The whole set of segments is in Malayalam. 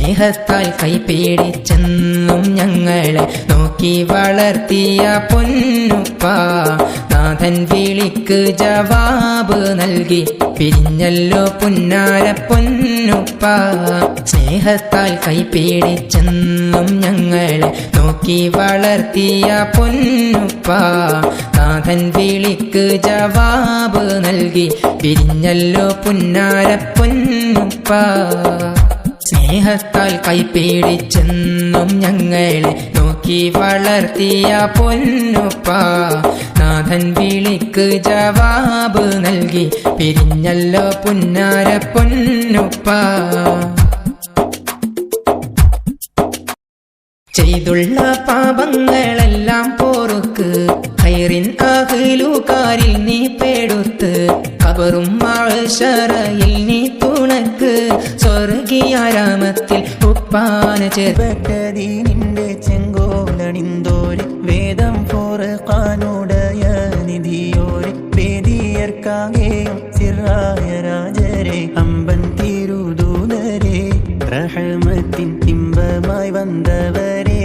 സ്നേഹത്താൽ കൈപിടിച്ചെന്നും ഞങ്ങളെ നോക്കി വളർത്തിയ പൊന്നുപ്പ നാഥൻ വിളിക്ക് ജവാബ് നൽകി പിരിഞ്ഞല്ലോ പുന്നാര പൊന്നുപ്പ. സ്നേഹത്താൽ കൈപിടിച്ചെന്നും ഞങ്ങളെ നോക്കി വളർത്തിയ പൊന്നുപ്പ നാഥൻ വിളിക്ക് ജവാബ് നൽകി പിരിഞ്ഞല്ലോ പുന്നാര പൊന്നുപ്പ. സ്നേഹത്താൽ കൈപിടിച്ചെന്നും ഞങ്ങളെ നോക്കി വളർത്തിയ പൊന്നുപ്പ നാഥൻ വിളിക്ക് ജവാബ് നൽകി പിരിഞ്ഞല്ലോ പുന്നാര പൊന്നുപ്പ. ചെയ്തുള്ള പാപങ്ങളെല്ലാം പോറുക്ക് ഖൈറിൻ അഹ്ലുകാരിൽ നീ പേടുത്ത് ഖബറും മഅ്ശറയിൽ നീ തുണക്ക് സ്വർഗീയാരാമത്തിൽ ഉപ്പാന ചേർപ്പെട്ടതി നിന്റെ ചെങ്കോലണിന്തോര് വേദം ഫുർഖാനുടയ നിധിയോര് വേദിയർക്കാകെയും സിറായ രാജരെ അമ്പൻ തിരുദൂതരെ റഹ്മത്തിൻ ഇമ്പമായി വന്നവരെ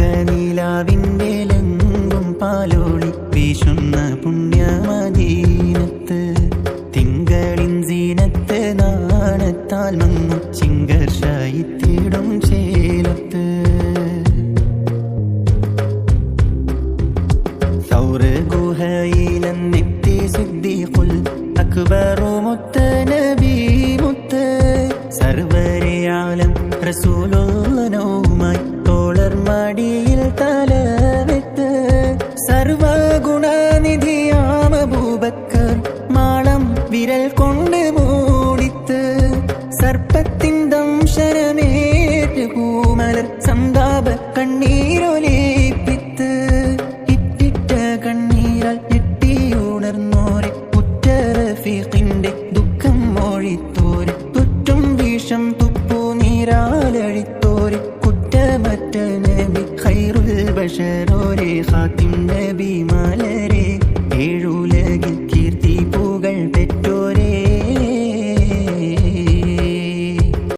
തങ്കനിലാവിൻ്റെ ലങ്കും പാലോളി വീശുന്ന പുണ്യമദീനത്ത് തിങ്കളിൻ സീനത്ത് നാണത്താൽ മങ്ങും ചിങ്കർഷായിത്തിടും ചേലത്ത് സൗറ് ഗുഹയിലെത്തി സിദ്ദീഖുൽ അക്ബറു മുത്ത് നബി മുത്ത് സർവരെ ആലം റസൂലുള്ളാഹുമായി തോളർ മടിയിൽ തലവെത്ത് സർവഗുണനിധിയാം അബൂബക്കർ മാളം വിരൽ കൊണ്ട് മൂടിത്ത് സർപ്പത്തിൻ ദംശനമേറ്റ് പൂമലർ സന്താപ കണ്ണീരൊലിപ്പിത്ത് ഇറ്റിറ്റ കണ്ണീരാൽ ഞെട്ടിയുണർന്നോരെ ഉറ്റ റഫീഖിന്റെ ദുഃഖം മൊഴിത്തോര് തുറ്റും വിഷം തുപ്പു നീരാലഴിത്തോര് കുറ്റമറ്റ നബി ഖൈറുൽ ബശരോരെ ഖാത്തിം നബി മലരെ ഏഴുലകിൽ